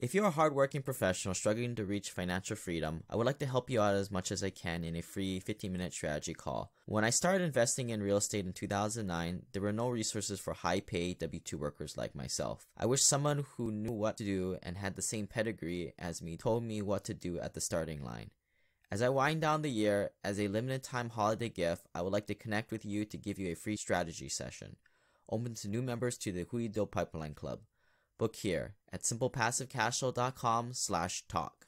If you're a hardworking professional struggling to reach financial freedom, I would like to help you out as much as I can in a free 15-minute strategy call. When I started investing in real estate in 2009, there were no resources for high-paid W-2 workers like myself. I wish someone who knew what to do and had the same pedigree as me told me what to do at the starting line. As I wind down the year, as a limited-time holiday gift, I would like to connect with you to give you a free strategy session, open to new members to the Hui Do Pipeline Club. Book here at simplepassivecashflow.com/talk.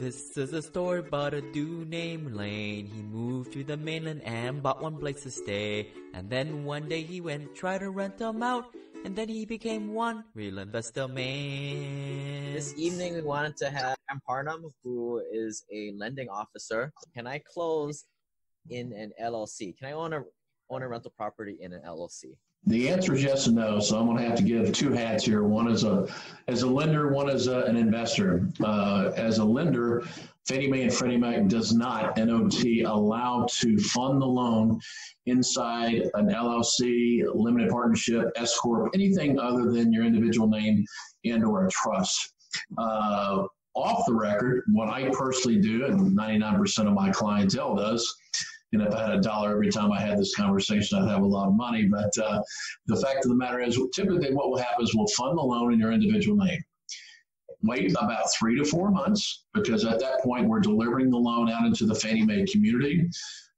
This is a story about a dude named Lane. He moved to the mainland and bought one place to stay. And then one day he went try to rent them out. And then he became one real investor man. This evening we wanted to have Parham, who is a lending officer. Can I close in an LLC? Can I own a rental property in an LLC? The answer is yes and no. So I'm going to have to give two hats here. One as a lender, one as an investor. As a lender, Fannie Mae and Freddie Mac does not, NOT, allow to fund the loan inside an LLC, limited partnership, S corp, anything other than your individual name and or a trust. Off the record, what I personally do, and 99% of my clientele does, and if I had $1 every time I had this conversation, I'd have a lot of money. But the fact of the matter is, typically what will happen is we'll fund the loan in your individual name. Wait about 3 to 4 months, because at that point, we're delivering the loan out into the Fannie Mae community.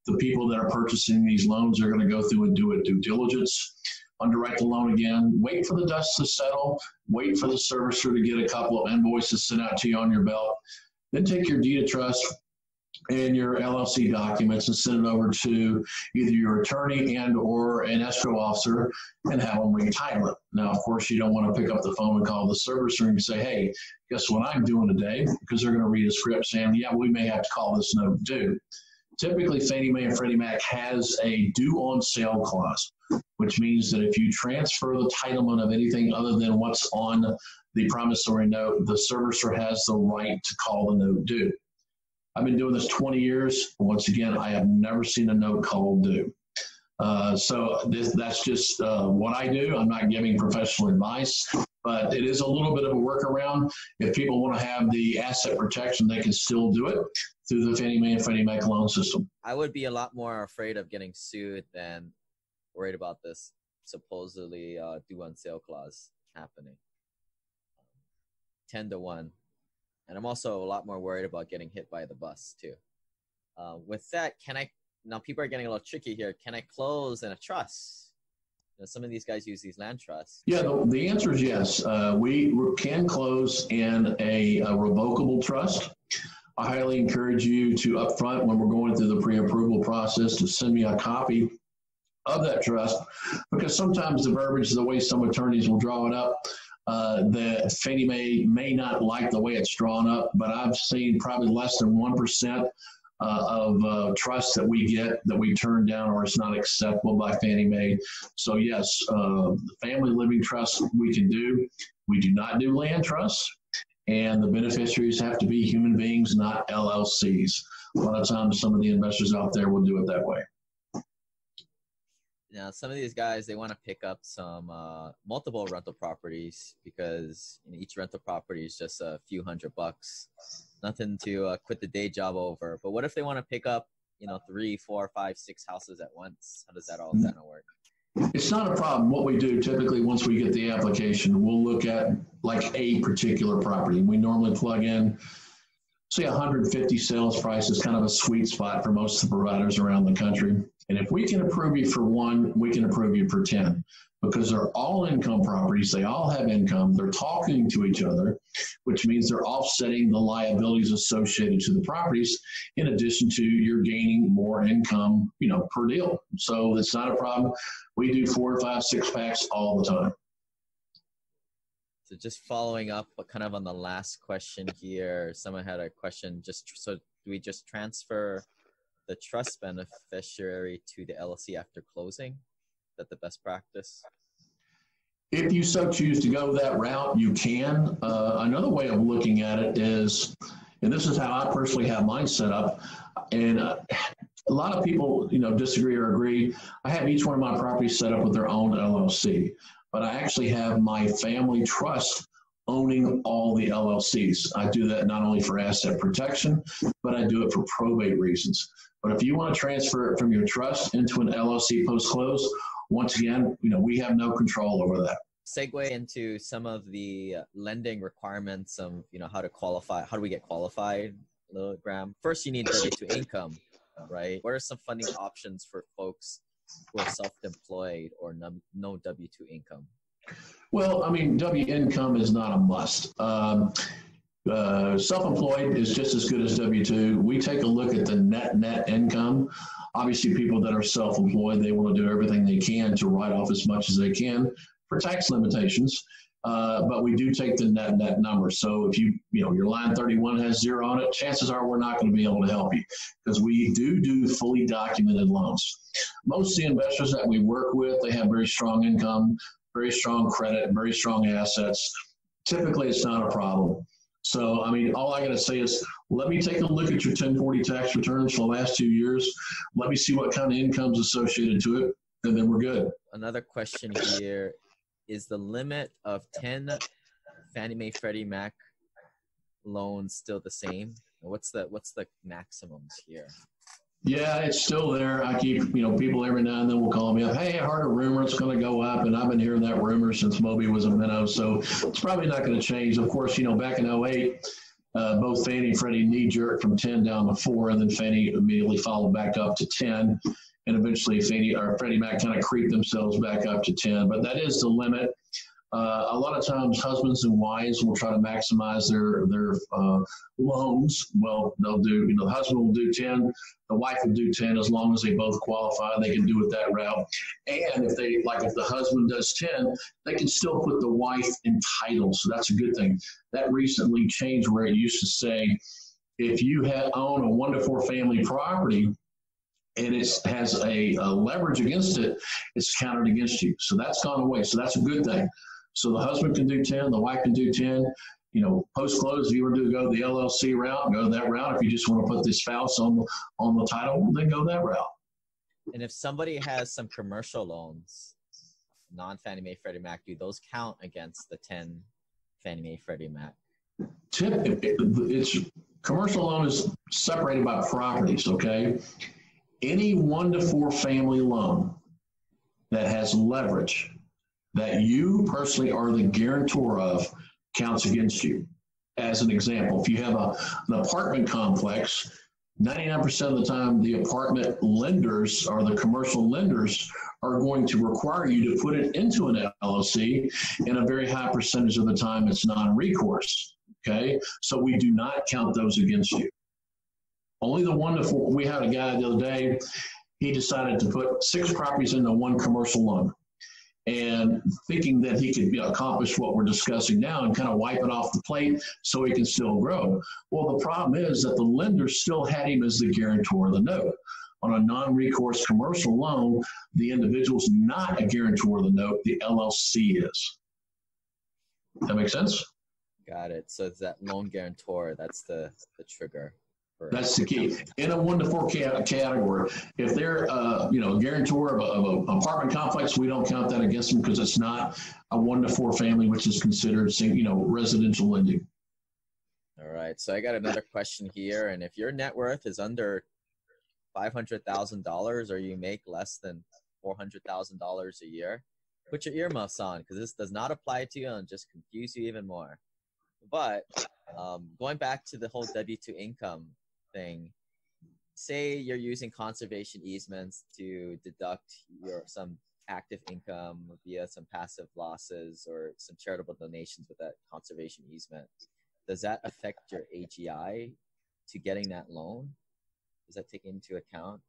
The people that are purchasing these loans are going to go through and do a due diligence, underwrite the loan again, wait for the dust to settle, wait for the servicer to get a couple of invoices sent out to you on your belt, then take your deed of trust and your LLC documents and send it over to either your attorney and or an escrow officer and have them retitle it. Now, of course, you don't want to pick up the phone and call the servicer and say, hey, guess what I'm doing today? Because they're going to read a script saying, yeah, we may have to call this note due. Typically, Fannie Mae and Freddie Mac has a due on sale clause, which means that if you transfer the titlement of anything other than what's on the promissory note, the servicer has the right to call the note due. I've been doing this 20 years. Once again, I have never seen a note called due. So that's just what I do. I'm not giving professional advice, but it is a little bit of a workaround. If people want to have the asset protection, they can still do it through the Fannie Mae and Freddie Mac loan system. I would be a lot more afraid of getting sued than worried about this supposedly due on sale clause happening. 10 to 1. And I'm also a lot more worried about getting hit by the bus too. With that, now people are getting a little tricky here. Can I close in a trust? You know, some of these guys use these land trusts. Yeah, the answer is yes. We can close in a revocable trust. I highly encourage you to upfront, when we're going through the pre-approval process, to send me a copy of that trust, because sometimes the verbiage, the way some attorneys will draw it up, the Fannie Mae may not like the way it's drawn up, but I've seen probably less than 1% of trust that we get that we turn down or it's not acceptable by Fannie Mae. So yes, the family living trust we can do. We do not do land trusts, and the beneficiaries have to be human beings, not LLCs. A lot of times some of the investors out there will do it that way. Now, some of these guys, they want to pick up some multiple rental properties because each rental property is just a few $100. Nothing to quit the day job over. But what if they want to pick up, 3, 4, 5, 6 houses at once? How does that all kind of work? It's not a problem. What we do typically, once we get the application, we'll look at like a particular property. We normally plug in, say, 150 sales price is kind of a sweet spot for most of the providers around the country. And if we can approve you for 1, we can approve you for 10, because they're all income properties. They all have income. They're talking to each other, which means they're offsetting the liabilities associated to the properties, in addition to you're gaining more income, per deal. So it's not a problem. We do 4, 5, 6 packs all the time. So just following up, but kind of on the last question here, someone had a question. So do we just transfer the trust beneficiary to the LLC after closing? Is that the best practice? If you so choose to go that route, you can. Another way of looking at it is, and this is how I personally have mine set up, and a lot of people, disagree or agree. I have each one of my properties set up with their own LLC, but I actually have my family trust owning all the LLCs. I do that not only for asset protection, but I do it for probate reasons. But if you want to transfer it from your trust into an LLC post-close, once again, we have no control over that. Segue into some of the lending requirements of, how to qualify. How do we get qualified, Graham? First, you need W-2 income, right? What are some funding options for folks who are self-employed or no W-2 income? Well, W income is not a must. Self-employed is just as good as W-2. We take a look at the net income. Obviously, people that are self-employed, they want to do everything they can to write off as much as they can for tax limitations. But we do take the net number. So if your line 31 has 0 on it, chances are we're not going to be able to help you, because we do fully documented loans. Most of the investors that we work with, they have very strong income, very strong credit, very strong assets. Typically, it's not a problem. So, all I got to say is, let me take a look at your 1040 tax returns for the last 2 years. Let me see what kind of income's associated to it, and then we're good. Another question here. Is the limit of 10 Fannie Mae Freddie Mac loans still the same? What's the maximums here? Yeah, it's still there. I keep, people every now and then will call me up. Hey, I heard a rumor it's going to go up, and I've been hearing that rumor since Moby was a minnow, so it's probably not going to change. Of course, back in 2008, both Fannie and Freddie knee-jerked from 10 down to 4, and then Fannie immediately followed back up to 10. And eventually Freddie Mac kind of creep themselves back up to 10. But that is the limit. A lot of times husbands and wives will try to maximize their loans. Well, they'll do, the husband will do 10, the wife will do 10, as long as they both qualify, they can do it that route. And if the husband does 10, they can still put the wife in title. So that's a good thing. That recently changed, where it used to say, if you own a 1 to 4 family property, and it has a leverage against it, it's counted against you. So that's gone away. So that's a good thing. So the husband can do 10, the wife can do 10. Post-close, if you were to go the LLC route, go that route. If you just want to put this spouse on the title, then go that route. And if somebody has some commercial loans, non-Fannie Mae Freddie Mac, do those count against the 10 Fannie Mae Freddie Mac? It's commercial loan is separated by properties, okay? Any 1 to 4 family loan that has leverage that you personally are the guarantor of counts against you. As an example, if you have an apartment complex, 99% of the time, the apartment lenders or the commercial lenders are going to require you to put it into an LLC, and a very high percentage of the time it's non-recourse, okay? So we do not count those against you. Only the 1 to 4. We had a guy the other day, he decided to put 6 properties into one commercial loan, and thinking that he could accomplish what we're discussing now and kind of wipe it off the plate so he can still grow. Well, the problem is that the lender still had him as the guarantor of the note. On a non-recourse commercial loan, the individual's not a guarantor of the note, the LLC is. That make sense? Got it. So it's that loan guarantor, that's the trigger. That's the key. In a 1 to 4 category, if they're a guarantor of an apartment complex, we don't count that against them, because it's not a 1 to 4 family, which is considered residential lending. All right. So I got another question here. And if your net worth is under $500,000, or you make less than $400,000 a year, put your earmuffs on, because this does not apply to you and just confuse you even more. But going back to the whole W-2 income thing, say you're using conservation easements to deduct some active income via some passive losses or some charitable donations with that conservation easement. Does that affect your AGI to getting that loan? Does that take into account?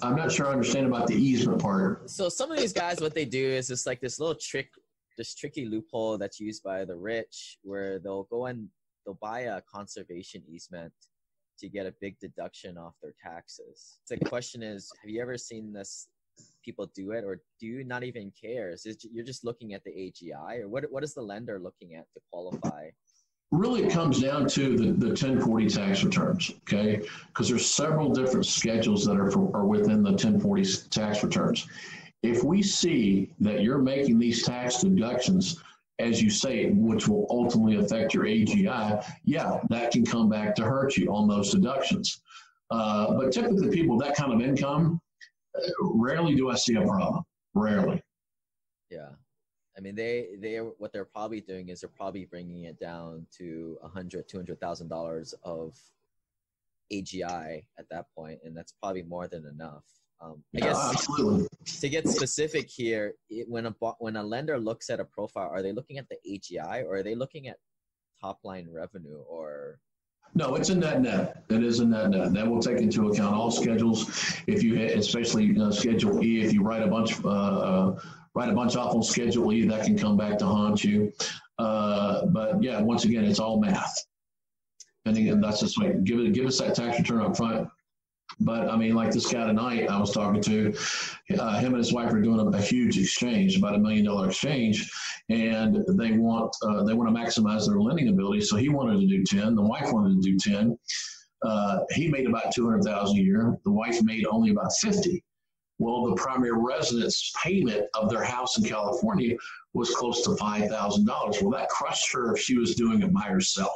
I'm not sure I understand about the easement part. So some of these guys, what they do is just like this little tricky loophole that's used by the rich, where they'll go and they'll buy a conservation easement to get a big deduction off their taxes. So the question is, have you ever seen this people do it, or do you not even care? You're just looking at the AGI, or what is the lender looking at to qualify? Really, it comes down to the 1040 tax returns, okay? Because there's several different schedules that are within the 1040 tax returns. If we see that you're making these tax deductions as you say, which will ultimately affect your AGI, yeah, that can come back to hurt you on those deductions. But typically, people with that kind of income, rarely do I see a problem. Rarely. Yeah. I mean, they what they're probably doing is they're probably bringing it down to $200,000 of AGI at that point, and that's probably more than enough. I guess absolutely. To get specific here, when a lender looks at a profile, are they looking at the AGI or are they looking at top line revenue or? No, it's a net. It is a net. That will take into account all schedules. If you, especially Schedule E, if you write a bunch off on Schedule E, that can come back to haunt you. But yeah, once again, it's all math. And again, that's just like give us that tax return up front. But I mean, like this guy tonight I was talking to, him and his wife are doing a huge exchange, about $1 million exchange, and they want to maximize their lending ability. So he wanted to do 10. The wife wanted to do 10. He made about $200,000 a year. The wife made only about 50. Well, the primary residence payment of their house in California was close to $5,000. Well, that crushed her if she was doing it by herself.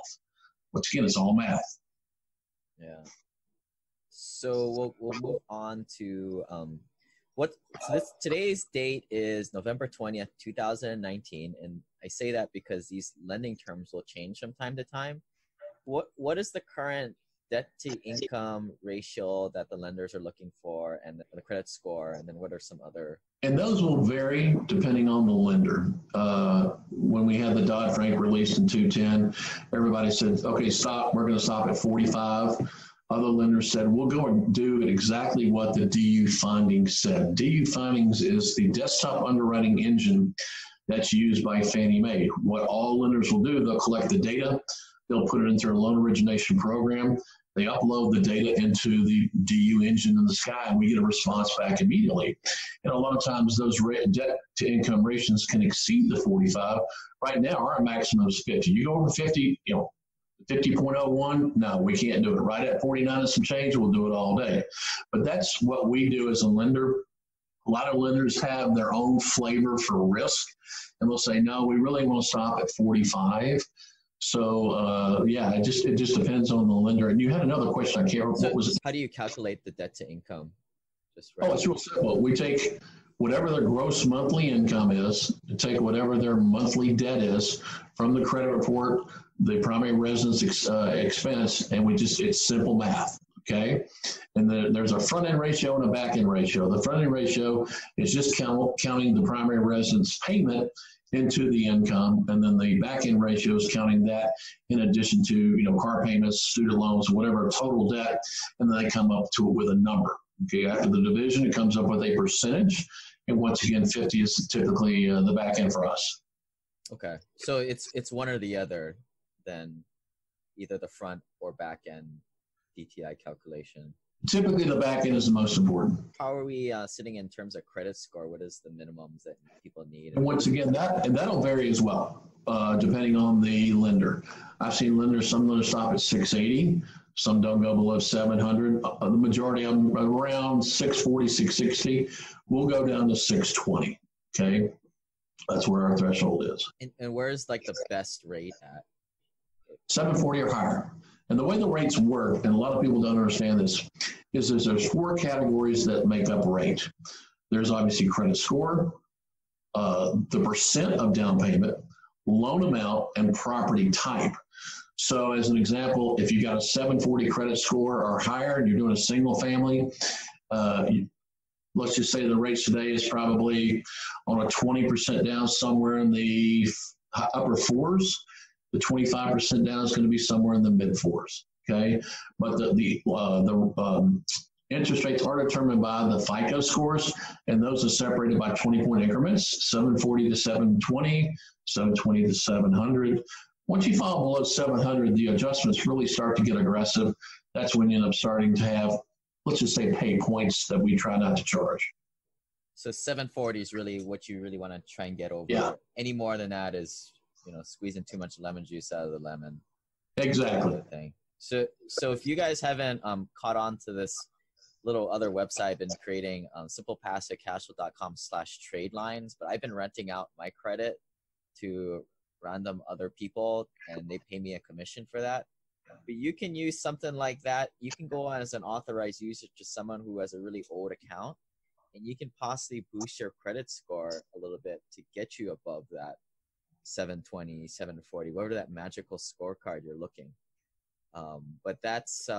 Once again, it's all math. Yeah. So we'll move on to today's date is November 20th, 2019, and I say that because these lending terms will change from time to time. What is the current debt to income ratio that the lenders are looking for, and the credit score, and then what are some other? And those will vary depending on the lender. When we had the Dodd-Frank released in 2010, everybody said, okay, stop. We're going to stop at 45. Other lenders said, we'll go and do exactly what the DU findings said. DU findings is the desktop underwriting engine that's used by Fannie Mae. What all lenders will do, they'll collect the data, they'll put it into their loan origination program, they upload the data into the DU engine in the sky, and we get a response back immediately. And a lot of times those debt to income ratios can exceed the 45. Right now, our maximum is 50. You go over 50, 50.01, no, we can't do it. Right at 49 and some change, we'll do it all day. But that's what we do as a lender. A lot of lenders have their own flavor for risk, and they'll say, no, we really want to stop at 45. So, it just depends on the lender. And you had another question. I can't remember. So what was it? How do you calculate the debt to income? It's real simple. We take whatever their gross monthly income is, to take whatever their monthly debt is from the credit report, the primary residence expense, and it's simple math, okay? And there's a front-end ratio and a back-end ratio. The front-end ratio is just counting the primary residence payment into the income, and then the back-end ratio is counting that in addition to, car payments, student loans, whatever total debt, and then they come up to it with a number. Okay, after the division, it comes up with a percentage, and once again, 50 is typically the back end for us. Okay, so it's one or the other, then either the front or back end DTI calculation. Typically, the back end is the most important. How are we sitting in terms of credit score? What is the minimums that people need? And once again, that'll vary as well, depending on the lender. I've seen some lenders stop at 680. Some don't go below 700. The majority of them around 640, 660. We'll go down to 620. Okay, that's where our threshold is. And where's like the best rate at? 740 or higher. And the way the rates work, and a lot of people don't understand this, is there's 4 categories that make up rate. There's obviously credit score, the percent of down payment, loan amount, and property type. So as an example, if you got a 740 credit score or higher and you're doing a single family, let's just say the rates today is probably on a 20% down somewhere in the upper 4s. The 25% down is going to be somewhere in the mid 4s. Okay, but the interest rates are determined by the FICO scores, and those are separated by 20-point increments: 740 to 720, 720 to 700. Once you fall below 700, the adjustments really start to get aggressive. That's when you end up starting to have, let's just say, pay points that we try not to charge. So 740 is really what you really want to try and get over. Yeah. Any more than that is, squeezing too much lemon juice out of the lemon. Exactly. Thing. So if you guys haven't caught on to this little other website I've been creating, simplepassivecashflow.com/trade lines, but I've been renting out my credit to random other people, and they pay me a commission for that. But you can use something like that. You can go on as an authorized user to someone who has a really old account, and you can possibly boost your credit score a little bit to get you above that 720, 740, whatever that magical scorecard you're looking. But that's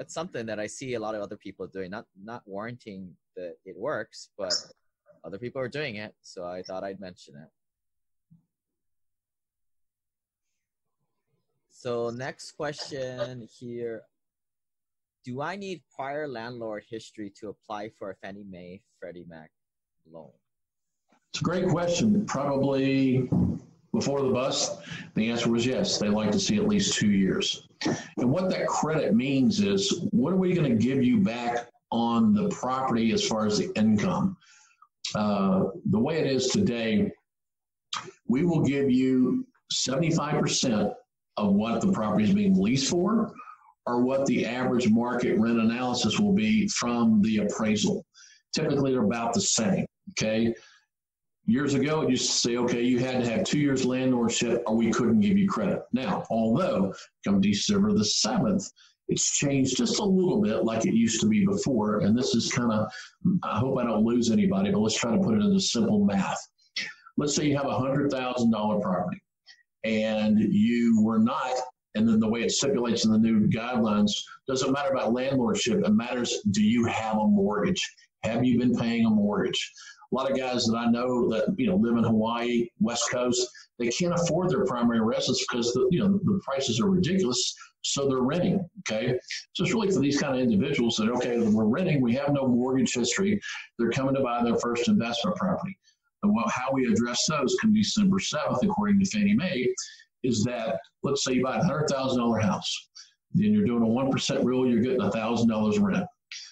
something that I see a lot of other people doing. Not warranting that it works, but other people are doing it, so I thought I'd mention it. So next question here. Do I need prior landlord history to apply for a Fannie Mae, Freddie Mac loan? It's a great question. Probably before the bust, the answer was yes. They like to see at least 2 years. And what that credit means is, what are we going to give you back on the property as far as the income? The way it is today, we will give you 75% of what the property is being leased for, or what the average market rent analysis will be from the appraisal. Typically, they're about the same, okay? Years ago, it used to say, okay, you had to have 2 years landlordship or we couldn't give you credit. Now, although come December the 7th, it's changed just a little bit like it used to be before. And this is kind of, I hope I don't lose anybody, but let's try to put it into simple math. Let's say you have a $100,000 property and you were not, and then the way it stipulates in the new guidelines, doesn't matter about landlordship. It matters, do you have a mortgage? Have you been paying a mortgage? A lot of guys that I know that live in Hawaii, West Coast, they can't afford their primary residence because the prices are ridiculous, so they're renting. Okay, so it's really for these kind of individuals that we're renting, we have no mortgage history, they're coming to buy their first investment property. And how we address those come December 7th, according to Fannie Mae, is that let's say you buy a $100,000 house, then you're doing a 1% rule, you're getting $1,000 rent.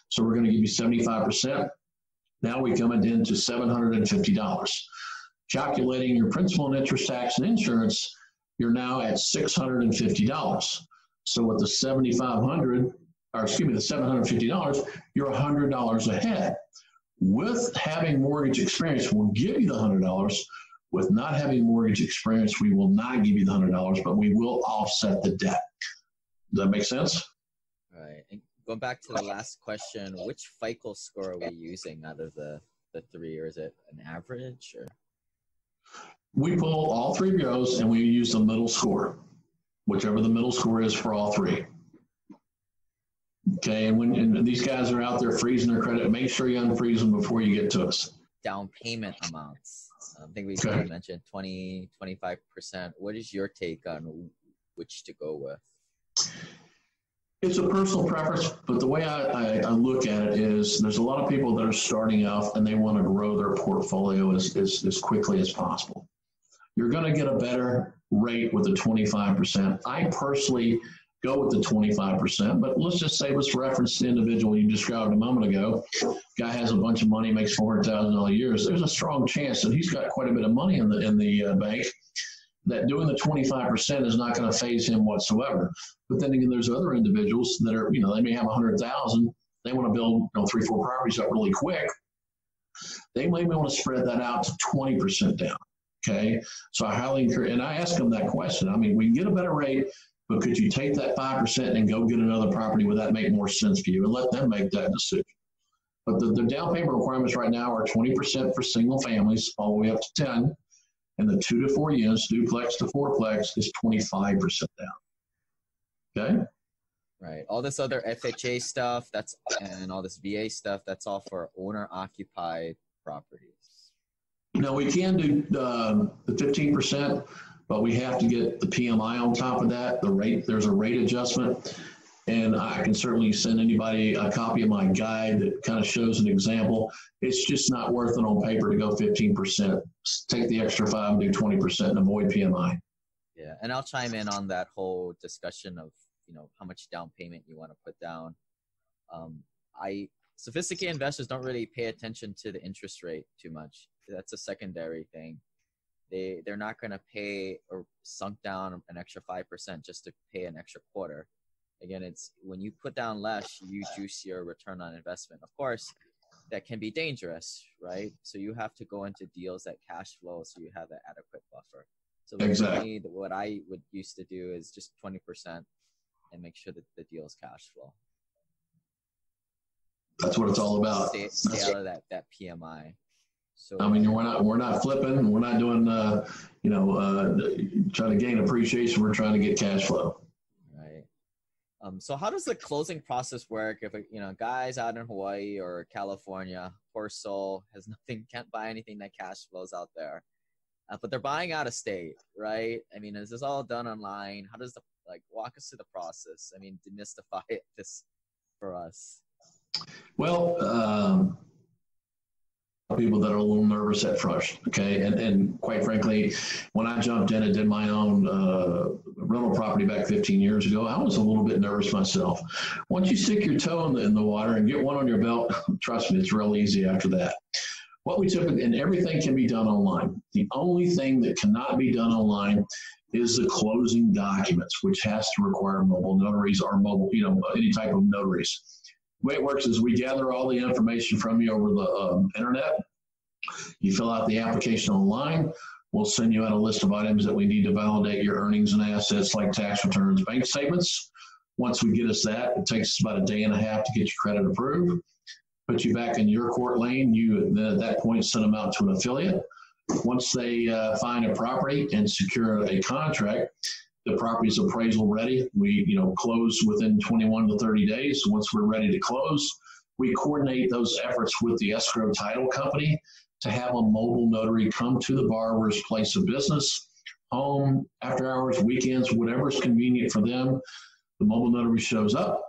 So we're going to give you 75%. Now we come into $750. Calculating your principal and interest, tax, and insurance, you're now at $650. So with the $750, you're $100 ahead. With having mortgage experience, we'll give you the $100. With not having mortgage experience, we will not give you the $100, but we will offset the debt. Does that make sense? Right. And going back to the last question, which FICO score are we using out of the three, or is it an average? Or we pull all three bureaus and we use the middle score, whichever the middle score is for all three. Okay, and these guys are out there freezing their credit, make sure you unfreeze them before you get to us. Down payment amounts. I think we mentioned 20, 25%. What is your take on which to go with? It's a personal preference, but the way I look at it is there's a lot of people that are starting out and they want to grow their portfolio as quickly as possible. You're going to get a better rate with the 25%. I personally go with the 25%, but let's just say, let's reference the individual you described a moment ago. Guy has a bunch of money, makes $400,000 a year. There's a strong chance that he's got quite a bit of money in the bank, that doing the 25% is not going to phase him whatsoever. But then again, there's other individuals that are, they may have 100,000. They want to build 3-4 properties up really quick. They may want to spread that out to 20% down. Okay. So I highly encourage, and I ask them that question. I mean, we can get a better rate, but could you take that 5% and go get another property? Would that make more sense for you? And let them make that decision. But the down payment requirements right now are 20% for single families, all the way up to 10. And the 2 to 4 units, duplex to fourplex, is 25% down. Okay? Right. All this other FHA stuff, and all this VA stuff, that's all for owner-occupied properties. Now, we can do the 15%, but we have to get the PMI on top of that. The rate, there's a rate adjustment. And I can certainly send anybody a copy of my guide that kind of shows an example. It's just not worth it on paper to go 15%. Take the extra 5 and do 20% and avoid PMI. Yeah, and I'll chime in on that whole discussion of how much down payment you want to put down. Sophisticated investors don't really pay attention to the interest rate too much. That's a secondary thing. They're not going to pay or sunk down an extra 5% just to pay an extra quarter. Again, it's when you put down less, you juice your return on investment. Of course, that can be dangerous, right? So you have to go into deals that cash flow so you have that adequate buffer. So like for me, what I would used to do is just 20% and make sure that the deal's cash flow. That's what it's all about. Stay out of that PMI. So I mean, we're not flipping. We're not doing trying to gain appreciation. We're trying to get cash flow. Right. So how does the closing process work if guys out in Hawaii or California, poor soul, has nothing, can't buy anything that cash flows out there, but they're buying out of state, right? I mean, is this all done online? How does walk us through the process? I mean, demystify it this for us. Well, people that are a little nervous at first, okay? And quite frankly, when I jumped in and did my own rental property back 15 years ago, I was a little bit nervous myself. Once you stick your toe in the water and get one on your belt, trust me, it's real easy after that. What we typically, and everything can be done online. The only thing that cannot be done online is the closing documents, which has to require mobile notaries or any type of notaries. The way it works is we gather all the information from you over the internet. You fill out the application online. We'll send you out a list of items that we need to validate your earnings and assets, like tax returns, bank statements. Once we get us that, it takes about a day and a half to get your credit approved. Put you back in your court lane. You then at that point send them out to an affiliate. Once they find a property and secure a contract, the property's appraisal ready. We, close within 21 to 30 days. Once we're ready to close, we coordinate those efforts with the escrow title company to have a mobile notary come to the borrower's place of business, home, after hours, weekends, whatever's convenient for them. The mobile notary shows up.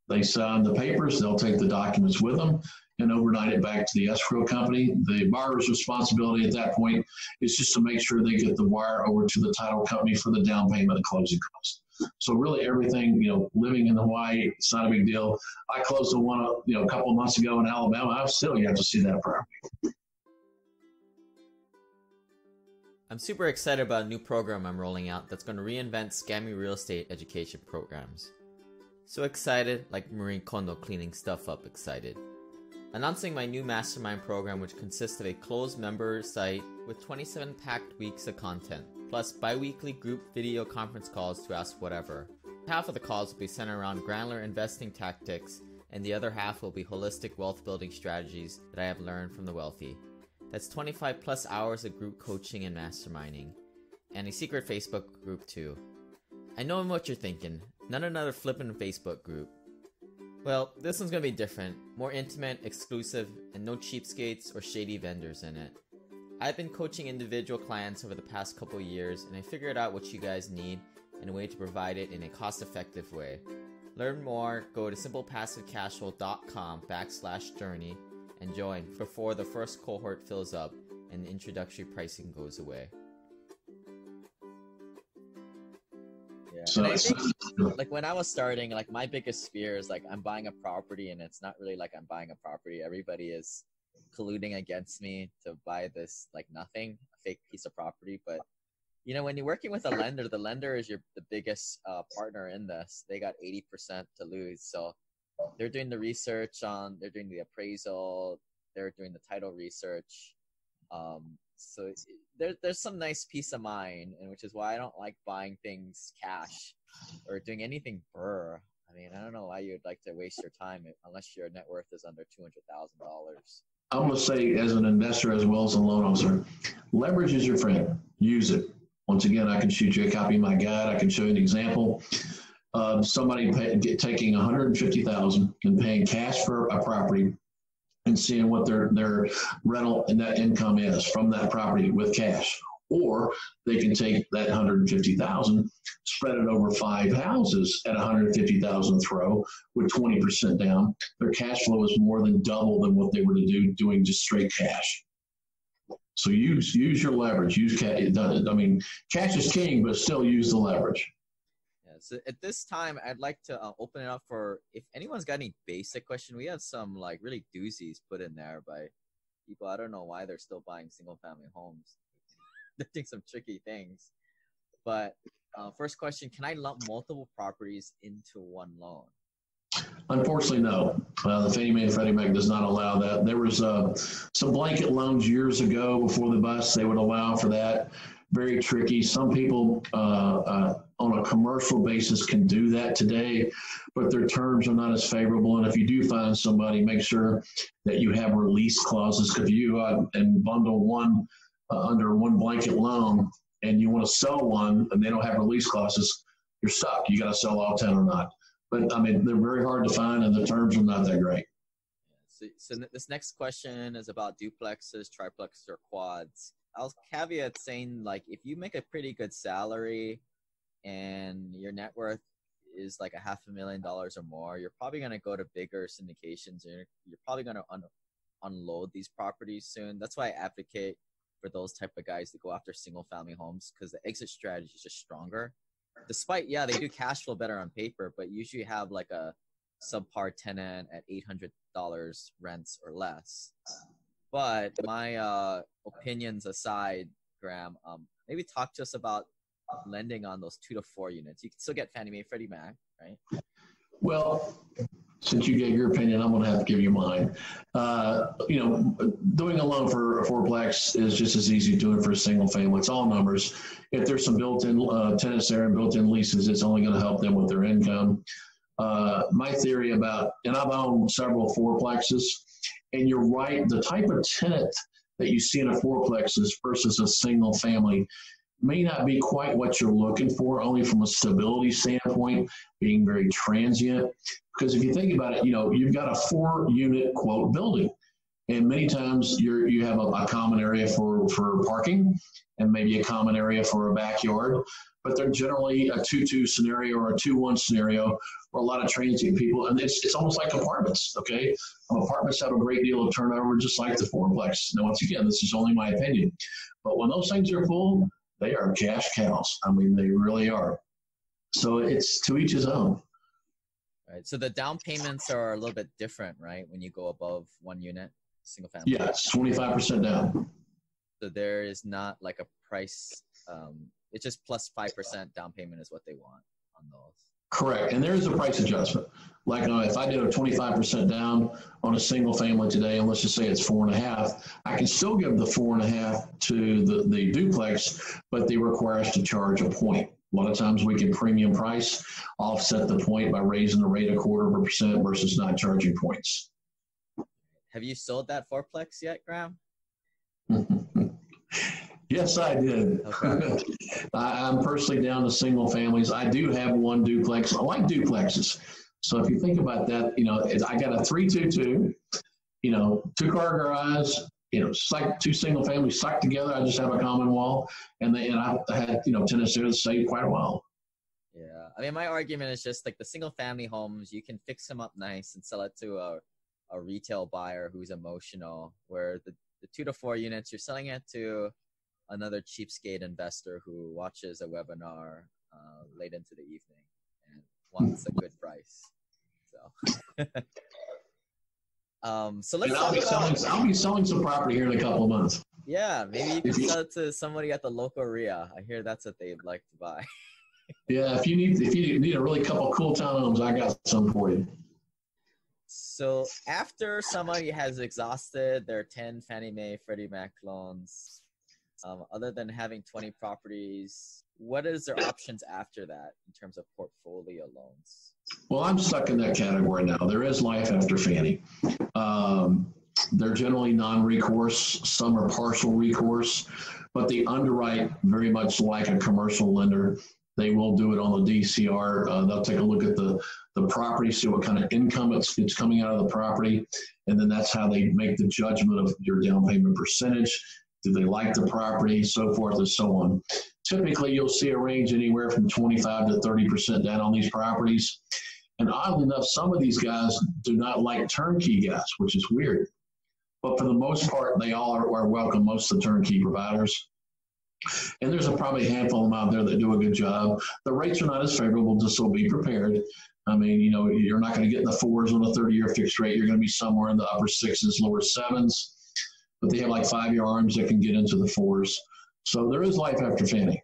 They sign the papers. They'll take the documents with them and overnight it back to the escrow company. The borrower's responsibility at that point is just to make sure they get the wire over to the title company for the down payment and closing costs. So really everything, living in Hawaii, it's not a big deal. I closed the one, a couple of months ago in Alabama. I've still yet to see that property. I'm super excited about a new program I'm rolling out that's going to reinvent scammy real estate education programs. So excited, like Marie Kondo cleaning stuff up excited. Announcing my new mastermind program, which consists of a closed member site with 27 packed weeks of content, plus bi-weekly group video conference calls to ask whatever. Half of the calls will be centered around granular investing tactics, and the other half will be holistic wealth building strategies that I have learned from the wealthy. That's 25 plus hours of group coaching and masterminding, and a secret Facebook group too. I know what you're thinking, not another flippin' Facebook group. Well, this one's gonna be different, more intimate, exclusive, and no cheapskates or shady vendors in it. I've been coaching individual clients over the past couple years, and I figured out what you guys need and a way to provide it in a cost-effective way. Learn more, go to simplepassivecashflow.com/journey and join before the first cohort fills up and the introductory pricing goes away. Yeah. So I think, when I was starting, my biggest fear is I'm buying a property, and it's not really like I'm buying a property. Everybody is colluding against me to buy this nothing, a fake piece of property. But when you're working with a lender, the lender is the biggest partner in this. They got 80% to lose, so they're doing the research they're doing the appraisal, they're doing the title research. So there's some nice peace of mind, and which is why I don't like buying things cash or doing anything burr. I mean, I don't know why you'd like to waste your time unless your net worth is under $200,000. I'm going to say, as an investor as well as a loan officer, leverage is your friend. Use it. Once again, I can shoot you a copy of my guide. I can show you an example of somebody taking $150,000 and paying cash for a property and seeing what their rental and net income is from that property with cash. Or they can take that $150,000, spread it over 5 houses at $150,000 throw with 20% down. Their cash flow is more than double than what they were to do doing just straight cash. So use your leverage. Use cash. I mean, cash is king, but still use the leverage. Yeah. So at this time, I'd like to open it up for if anyone's got any basic question. We have some really doozies put in there by people. I don't know why they're still buying single family homes. They're doing some tricky things. But first question, can I lump multiple properties into one loan? Unfortunately, no. The Fannie Mae and Freddie Mac does not allow that. There was some blanket loans years ago before the bust. They would allow for that. Very tricky. Some people on a commercial basis can do that today, but their terms are not as favorable. And if you do find somebody, make sure that you have release clauses, because you and bundle one under one blanket loan and you want to sell one and they don't have release clauses, you're stuck. You got to sell all 10 or not. But I mean, they're very hard to find and the terms are not that great. So this next question is about duplexes, triplexes, or quads. I'll caveat saying, like, if you make a pretty good salary and your net worth is like $500,000 or more, you're probably going to go to bigger syndications. You're probably going to unload these properties soon. That's why I advocate for those type of guys to go after single family homes, because the exit strategy is just stronger. Despite, yeah, they do cash flow better on paper, but usually have like a subpar tenant at $800 rents or less. But my opinions aside, Graham, maybe talk to us about lending on those 2 to 4 units. You can still get Fannie Mae, Freddie Mac, right? Well, since you gave your opinion, I'm going to have to give you mine. Doing a loan for a fourplex is just as easy as doing for a single family. It's all numbers. If there's some built-in tenants there and built-in leases, it's only going to help them with their income. My theory about, and I've owned several fourplexes, and you're right, the type of tenant that you see in a fourplex versus a single family may not be quite what you're looking for, only from a stability standpoint, being very transient. Because if you think about it, you've got a 4-unit quote building, and many times you have a common area for parking and maybe a common area for a backyard, but they're generally a 2-2 scenario or a 2-1 scenario for a lot of transient people, and it's almost like apartments. Okay, apartments have a great deal of turnover, just like the fourplex. Now, once again, this is only my opinion, but when those things are full, they are cash cows. I mean, they really are. So it's to each his own. Right. So the down payments are a little bit different, right? When you go above 1 unit, single family. Yeah, it's 25% down. So there is not like a price. It's just plus 5% down payment is what they want on those. Correct. And there is a price adjustment. Like if I did a 25% down on a single family today, and let's just say it's 4.5, I can still give the 4.5 to the duplex, but they require us to charge a point. A lot of times we can premium price, offset the point by raising the rate 0.25% versus not charging points. Have you sold that fourplex yet, Graham? Yes, I did. Okay. I'm personally down to single families. I do have 1 duplex. I like duplexes. So if you think about that, I got a 3-2-2, 2-car garage, it's like 2 single families stuck together. I just have a common wall, and I had, tenants there that stayed quite a while. Yeah. I mean, my argument is just like the single family homes, you can fix them up nice and sell it to a retail buyer who's emotional, where the 2 to 4 units, you're selling it to another cheapskate investor who watches a webinar late into the evening and wants a good price. So, so let's I'll be selling some property here in a couple of months. Yeah, maybe you can sell it to somebody at the local RIA. I hear that's what they'd like to buy. Yeah, if you need a really couple cool townhomes, I got some for you. So after somebody has exhausted their 10 Fannie Mae, Freddie Mac loans, other than having 20 properties, what is their options after that in terms of portfolio loans? Well, I'm stuck in that category now. There is life after Fannie. They're generally non-recourse. Some are partial recourse, but they underwrite very much like a commercial lender. They will do it on the DCR. They'll take a look at the property, see what kind of income it's coming out of the property, and then that's how they make the judgment of your down payment percentage. Do they like the property, so forth and so on. Typically, you'll see a range anywhere from 25 to 30% down on these properties. And oddly enough, some of these guys do not like turnkey guys, which is weird. But for the most part, they all are welcome, most of the turnkey providers. And there's probably a handful of them out there that do a good job. The rates are not as favorable, just so be prepared. I mean, you're not going to get in the 4s on a 30-year fixed rate. You're going to be somewhere in the upper 6s, lower 7s. But they have like 5-year arms that can get into the 4s. So there is life after Fannie.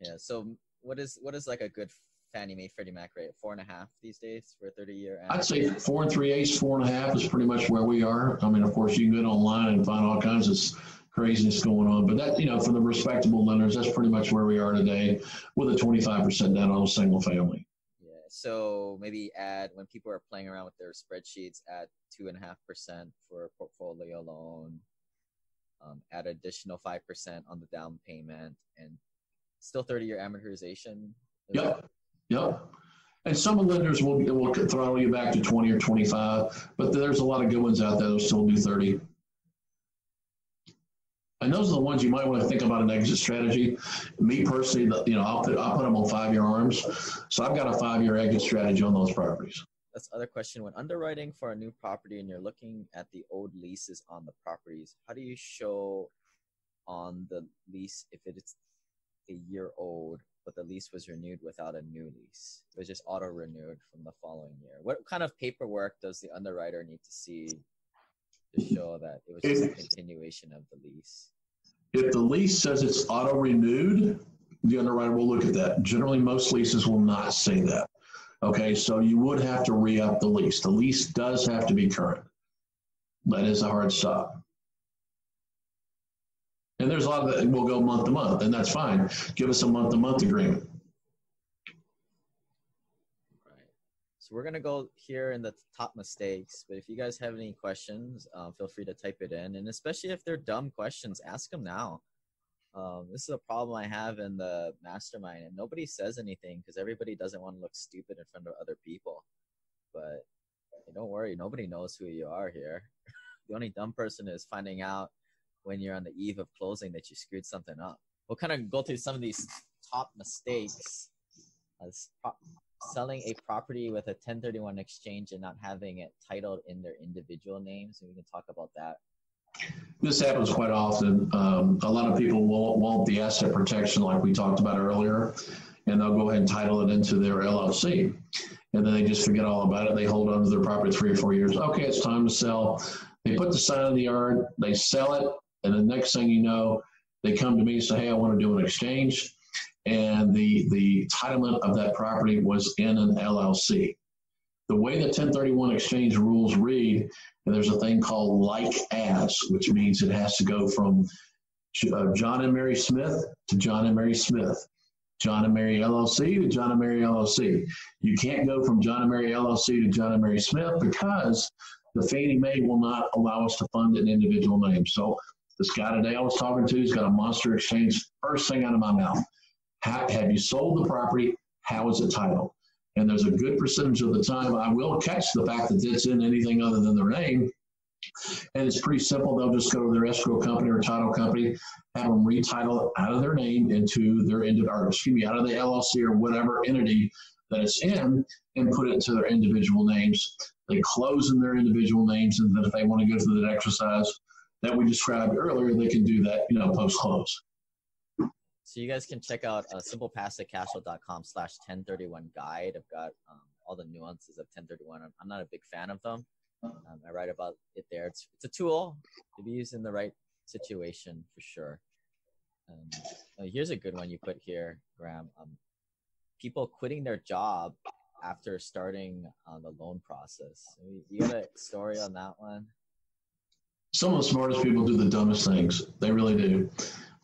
Yeah. So what is like a good Fannie Mae, Freddie Mac rate? 4.5 these days for a 30-year? I'd say 4 3/8, 4.5 is pretty much where we are. I mean, of course, you can go online and find all kinds of craziness going on, but that, for the respectable lenders, that's pretty much where we are today, with a 25% down on a single family. Yeah. So maybe add, when people are playing around with their spreadsheets, add 2.5% for a portfolio loan, add additional 5% on the down payment, and still 30-year amortization. Yep. And some lenders will throttle you back to 20 or 25, but there's a lot of good ones out there that will still do 30. And those are the ones you might want to think about an exit strategy. Me personally, I'll put them on 5-year arms. So I've got a 5-year exit strategy on those properties. That's the other question. When underwriting for a new property and you're looking at the old leases on the properties, how do you show on the lease if it's a year old, but the lease was renewed without a new lease? It was just auto renewed from the following year. What kind of paperwork does the underwriter need to see to show that it was just a continuation of the lease? If the lease says it's auto renewed, the underwriter will look at that. Generally, most leases will not say that. Okay, so you would have to re-up the lease. The lease does have to be current. That is a hard stop. And there's a lot of that will go month to month, and that's fine. Give us a month-to-month agreement. Right. So we're going to go here in the top mistakes, but if you guys have any questions, feel free to type it in. And especially if they're dumb questions, ask them now. This is a problem I have in the mastermind, and nobody says anything because everybody doesn't want to look stupid in front of other people. But don't worry, nobody knows who you are here. The only dumb person is finding out when you're on the eve of closing that you screwed something up. We'll kind of go through some of these top mistakes. Selling a property with a 1031 exchange and not having it titled in their individual names. And we can talk about that. This happens quite often. A lot of people want the asset protection like we talked about earlier, and they'll go ahead and title it into their LLC. And then they just forget all about it. They hold on to their property 3 or 4 years. Okay, it's time to sell. They put the sign in the yard, they sell it, and the next thing you know, they come to me and say, hey, I want to do an exchange. And the titlement of that property was in an LLC. The way the 1031 exchange rules read, and there's a thing called like as, which means it has to go from John and Mary Smith to John and Mary Smith, John and Mary LLC to John and Mary LLC. You can't go from John and Mary LLC to John and Mary Smith because the Fannie Mae will not allow us to fund an individual name. So this guy today I was talking to, he's got a monster exchange. First thing out of my mouth, have you sold the property? How is it titled? And there's a good percentage of the time I will catch the fact that it's in anything other than their name. And it's pretty simple. They'll just go to their escrow company or title company, have them retitle it out of their name into their, out of the LLC or whatever entity that it's in, and put it into their individual names. They close in their individual names, and then if they want to go through that exercise that we described earlier, they can do that, post-close. So you guys can check out simplepassivecashflow.com/1031 guide. I've got all the nuances of 1031. I'm not a big fan of them. I write about it there. It's a tool to be used in the right situation for sure. Here's a good one you put here, Graham. People quitting their job after starting the loan process. You got a story on that one? Some of the smartest people do the dumbest things. They really do.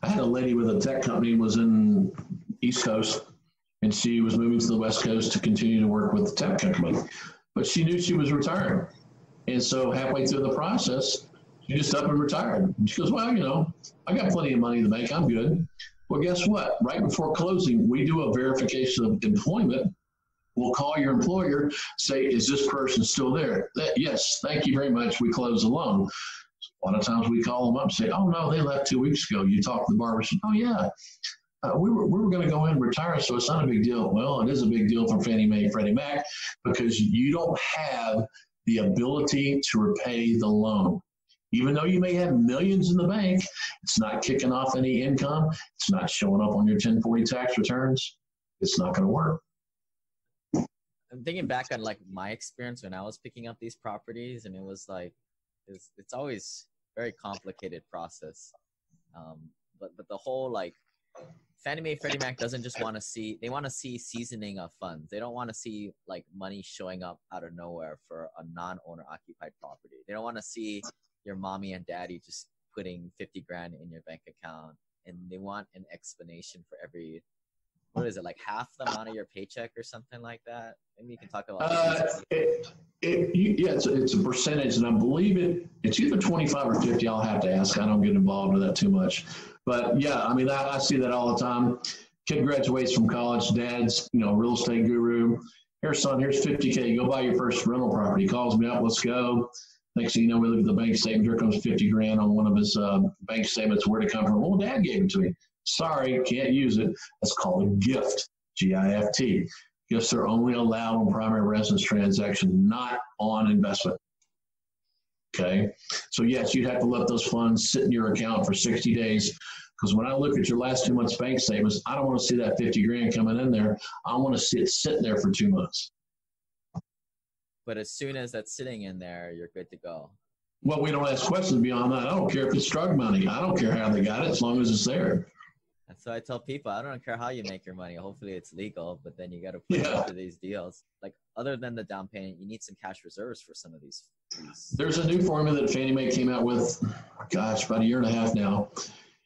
I had a lady with a tech company, was in East Coast, and she was moving to the West Coast to continue to work with the tech company. But she knew she was retiring. And so halfway through the process, she just up and retired. And she goes, well, I got plenty of money in the bank. I'm good. Well, guess what? Right before closing, we do a verification of employment. We'll call your employer, say, is this person still there? Yes, thank you very much. We close the loan. A lot of times we call them up and say, oh, no, they left 2 weeks ago. You talked to the barber. Oh, yeah. We were going to go in and retire, so it's not a big deal. Well, it is a big deal for Fannie Mae and Freddie Mac because you don't have the ability to repay the loan. Even though you may have millions in the bank, it's not kicking off any income. It's not showing up on your 1040 tax returns. It's not going to work. I'm thinking back on my experience when I was picking up these properties, and it was it's always very complicated process. But the whole Fannie Mae, Freddie Mac doesn't just want to see, they want to see seasoning of funds. They don't want to see like money showing up out of nowhere for a non-owner occupied property. They don't want to see your mommy and daddy just putting 50 grand in your bank account, and they want an explanation for every, what is it, like half the amount of your paycheck or something like that? Maybe you can talk about yeah, it's a percentage, and I believe it's either 25 or 50. I'll have to ask. I don't get involved with that too much. But yeah, I mean, I see that all the time. Kid graduates from college, dad's, real estate guru. Here, son, here's 50K. Go buy your first rental property. He calls me up, let's go. Next thing you know, we look at the bank statement. Here comes 50 grand on one of his bank statements. Where'd it come from? Well, dad gave it to me. Sorry, can't use it. That's called a gift, G-I-F-T. Gifts are only allowed on primary residence transactions, not on investment. Okay, so yes, you'd have to let those funds sit in your account for 60 days, because when I look at your last 2 months bank statements, I don't want to see that 50 grand coming in there. I want to see it sitting there for 2 months. But as soon as that's sitting in there, you're good to go. Well, we don't ask questions beyond that. I don't care if it's drug money. I don't care how they got it, as long as it's there. And so I tell people, I don't care how you make your money. Hopefully it's legal, but then you got to put it into these deals. Like, other than the down payment, you need some cash reserves for some of these. There's a new formula that Fannie Mae came out with, about a year and a half now.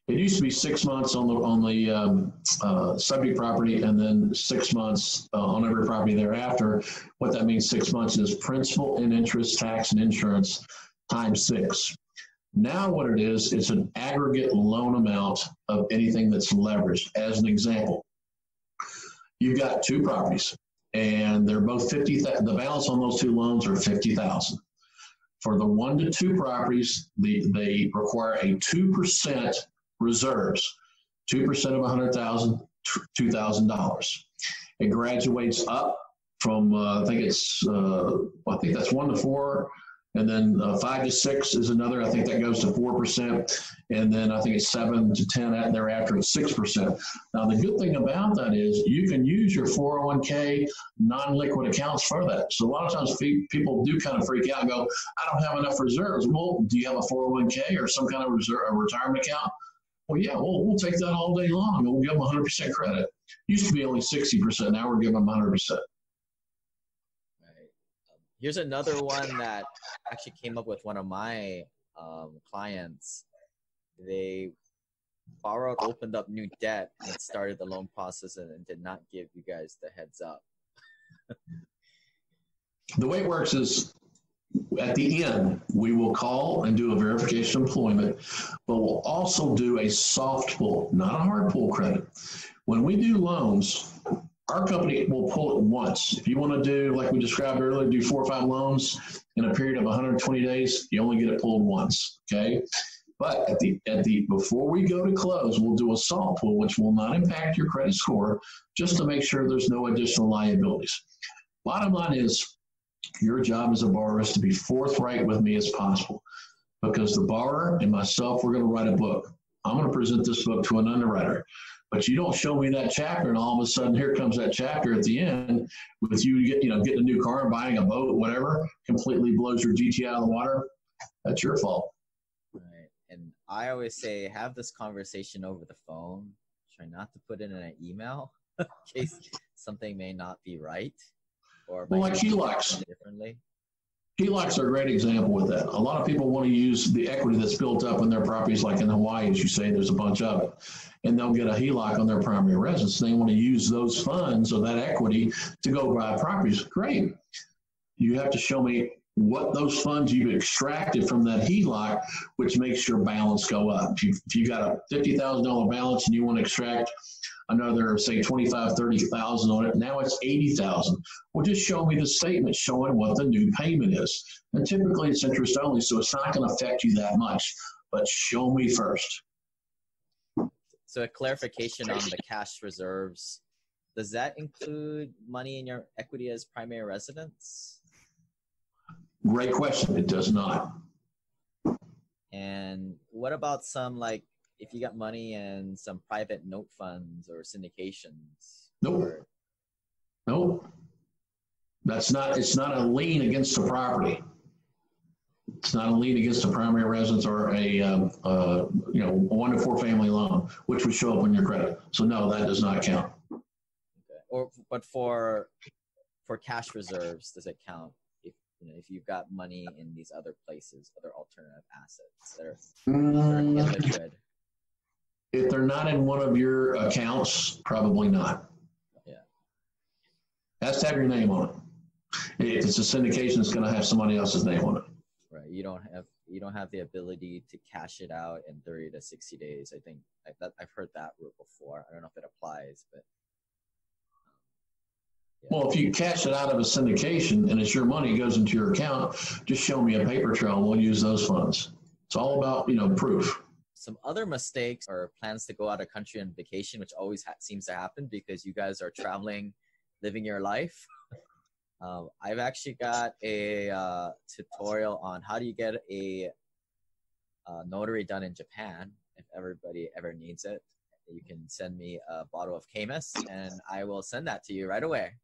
It used to be 6 months on the subject property, and then 6 months on every property thereafter. What that means, 6 months, is principal and interest, tax and insurance times 6. Now what it is, it's an aggregate loan amount of anything that's leveraged. As an example, you've got 2 properties, and they're both 50. The balance on those 2 loans are 50,000. For the 1 to 2 properties, they require a 2% reserves, 2% of 100,000, $2,000. It graduates up from I think that's 1 to 4. And then 5 to 6 is another. I think that goes to 4%. And then I think it's 7 to 10 and thereafter it's 6%. Now, the good thing about that is you can use your 401k non-liquid accounts for that. So a lot of times people do kind of freak out and go, I don't have enough reserves. Well, do you have a 401k or some kind of a retirement account? Well, yeah, we'll take that all day long. We'll give them 100% credit. Used to be only 60%. Now we're giving them 100%. Here's another one that actually came up with one of my clients. They opened up new debt and started the loan process and did not give you guys the heads up. The way it works is at the end, we will call and do a verification of employment, but we'll also do a soft pull, not a hard pull credit. When we do loans, our company will pull it once. If you want to do, like we described earlier, do 4 or 5 loans in a period of 120 days, you only get it pulled once, okay? But before we go to close, we'll do a soft pull, which will not impact your credit score, just to make sure there's no additional liabilities. Bottom line is, your job as a borrower is to be forthright with me as possible, because the borrower and myself, we're going to write a book. I'm going to present this book to an underwriter. But you don't show me that chapter, and all of a sudden, here comes that chapter at the end with you, getting a new car and buying a boat, whatever, completely blows your GT out of the water. That's your fault. Right. And I always say, have this conversation over the phone. Try not to put it in an email in case something may not be right. Or like HELOCs. Differently. HELOCs are a great example with that. A lot of people want to use the equity that's built up in their properties, like in Hawaii, as you say, there's a bunch of it. And they'll get a HELOC on their primary residence. They want to use those funds or that equity to go buy properties. Great. You have to show me what those funds you've extracted from that HELOC, which makes your balance go up. If you got a $50,000 balance and you want to extract another, say, 25, 30,000 on it, now it's 80,000. Well, just show me the statement showing what the new payment is. And typically it's interest only, so it's not going to affect you that much, but show me first. So a clarification on the cash reserves, does that include money in your equity as primary residence? Great question. It does not. And what about some, like, if you got money in some private note funds or syndications? Nope. Nope. It's not a lien against the property. It's not a lien against a primary residence or a 1 to 4 family loan, which would show up on your credit. So no, that does not count. Okay. But for cash reserves, does it count if you've got money in these other places, other alternative assets that are illiquid? If they're not in one of your accounts, probably not. Yeah. Has to have your name on it. If it's a syndication, it's going to have somebody else's name on it. Right. You don't have the ability to cash it out in 30 to 60 days. I think I've heard that rule before. I don't know if it applies, but yeah. Well, if you cash it out of a syndication and it's your money, it goes into your account, just show me a paper trail and we'll use those funds. It's all about, proof. Some other mistakes are plans to go out of country on vacation, which always seems to happen because you guys are traveling, living your life. I've actually got a tutorial on how do you get a notary done in Japan. If everybody ever needs it, you can send me a bottle of Camus and I will send that to you right away.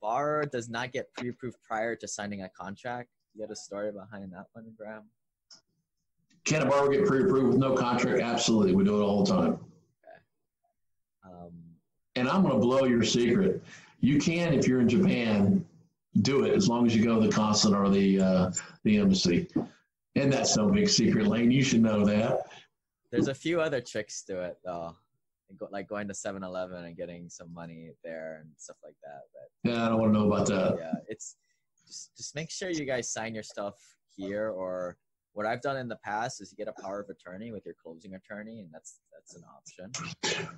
Borrower does not get pre-approved prior to signing a contract. You got a story behind that one, Graham? Can a borrower get pre-approved with no contract? Absolutely. We do it all the time. Okay. And I'm going to blow your secret. You can, if you're in Japan, do it as long as you go to the consulate or the embassy. And that's no big secret, Lane. You should know that. There's a few other tricks to it, though. Like going to 7-Eleven and getting some money there and stuff like that. But yeah, I don't want to know about that. Yeah, it's just make sure you guys sign your stuff here. Or what I've done in the past is you get a power of attorney with your closing attorney, and that's an option.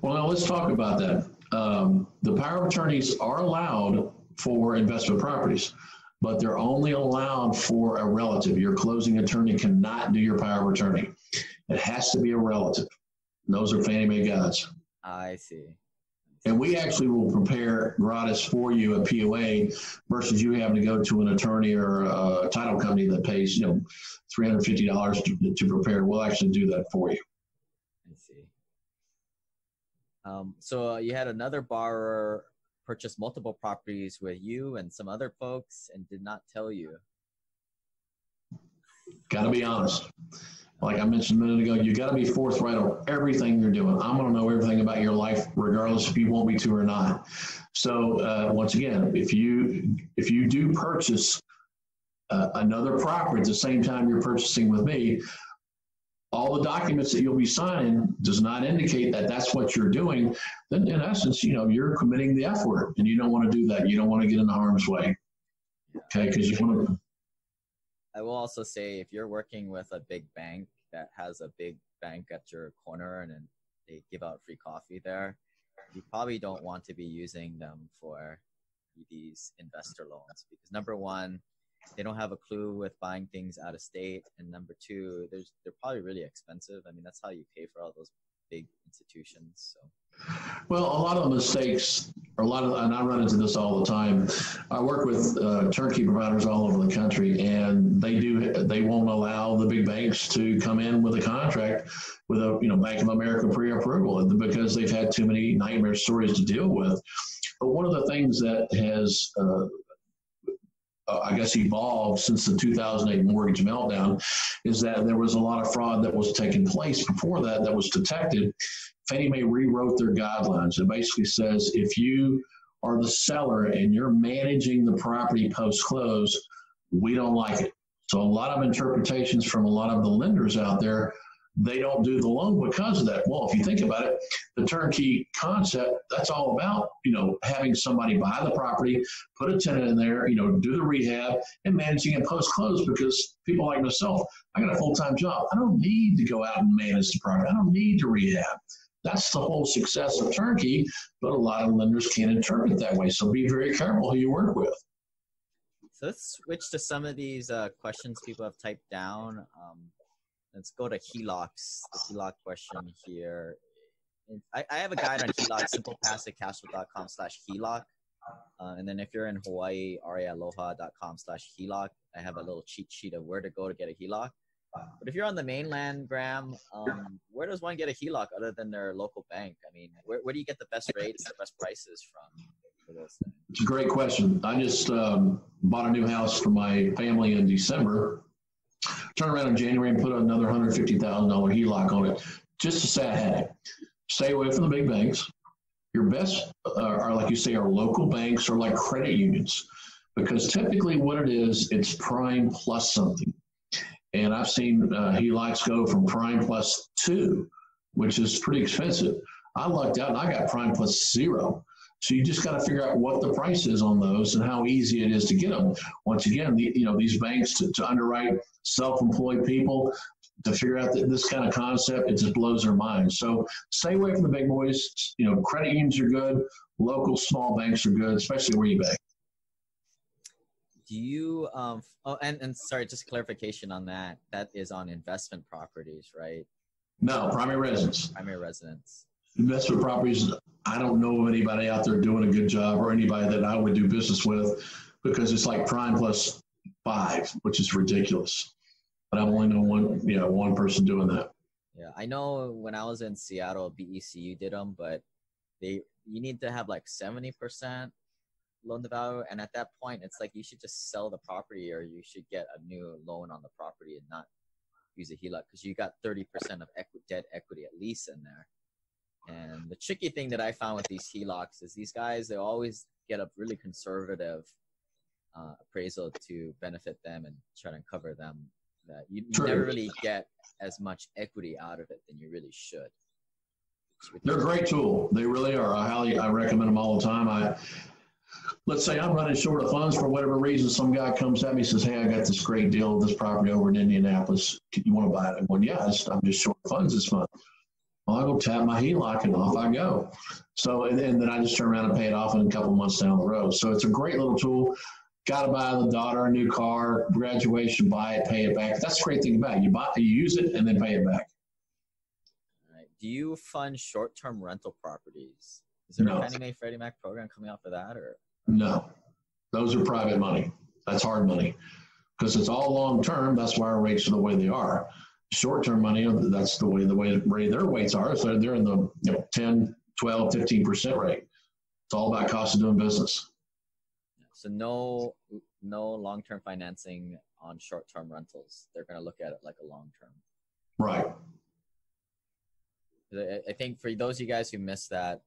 Well, now let's talk about that. The power of attorneys are allowed for investment properties, but they're only allowed for a relative. Your closing attorney cannot do your power of attorney. It has to be a relative. And those are Fannie Mae guides. I see. And we actually will prepare gratis for you a POA versus you having to go to an attorney or a title company that pays, $350 to prepare. We'll actually do that for you. I see. So you had another borrower purchase multiple properties with you and some other folks and did not tell you. Got to be honest. Like I mentioned a minute ago, you got to be forthright on everything you're doing. I'm going to know everything about your life, regardless if you want me to or not. So once again, if you do purchase another property at the same time you're purchasing with me, all the documents that you'll be signing does not indicate that that's what you're doing. Then in essence, you're committing the F word, and you don't want to do that. You don't want to get into harm's way. Okay, because you want to. I will also say if you're working with a big bank that has a big bank at your corner and then they give out free coffee there, you probably don't want to be using them for these investor loans because number one, they don't have a clue with buying things out of state, and number two, they're probably really expensive. I mean, that's how you pay for all those big institutions. So. Well, a lot of the mistakes, and I run into this all the time. I work with turnkey providers all over the country, and they won't allow the big banks to come in with a contract with a Bank of America pre-approval because they've had too many nightmare stories to deal with. But one of the things that has I guess evolved since the 2008 mortgage meltdown is that there was a lot of fraud that was taking place before that was detected. Fannie Mae rewrote their guidelines. It basically says if you are the seller and you're managing the property post-close, we don't like it. So a lot of interpretations from a lot of the lenders out there, they don't do the loan because of that. Well, if you think about it, the turnkey concept, that's all about, having somebody buy the property, put a tenant in there, do the rehab and managing it post-close because people like myself, I got a full-time job. I don't need to go out and manage the property. I don't need to rehab. That's the whole success of turnkey, but a lot of lenders can't interpret it that way. So be very careful who you work with. So let's switch to some of these questions people have typed down. Let's go to HELOCs, the HELOC question here. I have a guide on HELOC, simplepassivecashflow.com/HELOC. And then if you're in Hawaii, arialoha.com/HELOC. I have a little cheat sheet of where to go to get a HELOC. But if you're on the mainland, Graham, where does one get a HELOC other than their local bank? I mean, where do you get the best rates, the best prices from for those things? It's a great question. I just bought a new house for my family in December. Turned around in January and put another $150,000 HELOC on it, just to say I had it. Stay away from the big banks. Your best are, like you say, are local banks or like credit unions, because typically what it is, it's prime plus something. And I've seen HELOCs go from prime plus 2, which is pretty expensive. I lucked out and I got prime plus 0. So you just got to figure out what the price is on those and how easy it is to get them. Once again, these banks to underwrite self-employed people, to figure out this kind of concept, it just blows their minds. So stay away from the big boys. Credit unions are good. Local small banks are good, especially where you bank. Do you, and sorry, just clarification on that. That is on investment properties, right? No, primary residence. Primary residence. Investment properties, I don't know of anybody out there doing a good job or anybody that I would do business with, because it's like prime plus 5, which is ridiculous. But I've only known one person doing that. Yeah, I know when I was in Seattle, BECU did them, but you need to have like 70% loan to value, and at that point, it's like you should just sell the property, or you should get a new loan on the property and not use a HELOC, because you got 30% of debt equity at least in there. And the tricky thing that I found with these HELOCs is these guys, they always get a really conservative appraisal to benefit them and try to cover them. That you never really get as much equity out of it than you really should. They're a great tool. They really are. I recommend them all the time. Let's say I'm running short of funds for whatever reason. Some guy comes at me and says, "Hey, I got this great deal of this property over in Indianapolis. You want to buy it?" I'm going, "Yeah, I'm just short of funds this month." Well, I go tap my HELOC and off I go. So, and then I just turn around and pay it off in a couple months down the road. So it's a great little tool. Got to buy the daughter a new car, graduation, buy it, pay it back. That's the great thing about it. You use it and then pay it back. All right. Do you fund short-term rental properties? Is there a Fannie Mae Freddie Mac program coming out for that, or? No, those are private money. That's hard money, because it's all long-term. That's why our rates are the way they are. Short-term money, that's the way their rates are. So they're in the 10, 12, 15% rate. It's all about cost of doing business. So no long-term financing on short-term rentals. They're going to look at it like a long-term. Right. I think for those of you guys who missed that,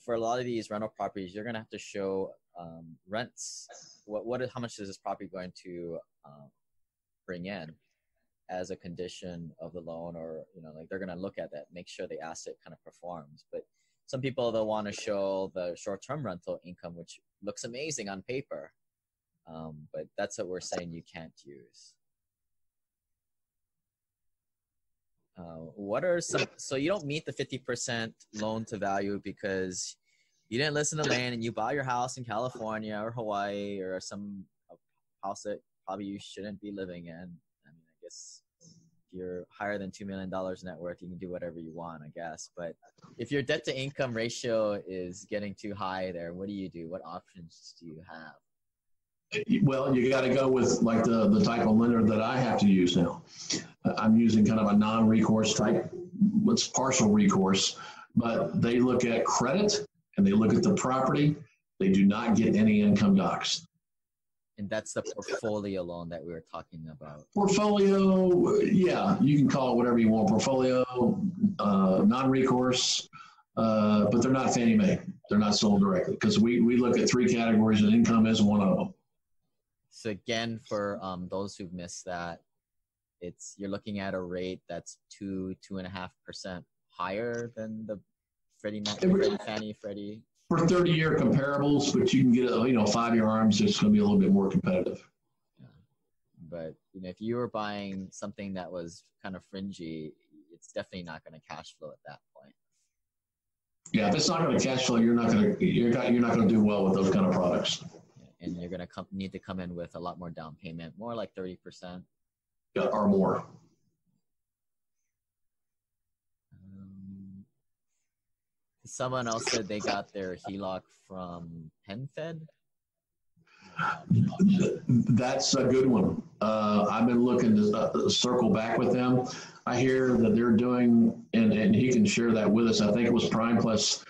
for a lot of these rental properties, you're going to have to show rents. How much is this property going to bring in as a condition of the loan, or they're going to look at that, make sure the asset kind of performs. But some people, they'll want to show the short-term rental income, which looks amazing on paper, but that's what we're saying you can't use. So you don't meet the 50% loan to value because you didn't listen to land and you bought your house in California or Hawaii or some house that probably you shouldn't be living in. I mean, I guess if you're higher than $2 million net worth, you can do whatever you want, I guess. But if your debt to income ratio is getting too high there, what do you do? What options do you have? Well, you got to go with like the type of lender that I have to use now. I'm using kind of a non-recourse type. It's partial recourse, but they look at credit and they look at the property. They do not get any income docs. And that's the portfolio loan that we were talking about. Portfolio, yeah, you can call it whatever you want. Portfolio, non-recourse, but they're not Fannie Mae. They're not sold directly, because we look at 3 categories and income is one of them. So again, for those who've missed that, you're looking at a rate that's 2.5% higher than the Freddie Mac, Fannie, Freddie. For 30-year comparables, but you can get 5-year arms. It's going to be a little bit more competitive. Yeah. But if you were buying something that was kind of fringy, it's definitely not going to cash flow at that point. Yeah, if it's not going to cash flow, you're not going to do well with those kind of products. Yeah, and you're going to need to come in with a lot more down payment, more like 30%. Yeah, or more. Someone else said they got their HELOC from PenFed. That's a good one. I've been looking to circle back with them. I hear that they're doing, and he can share that with us. I think it was Prime plus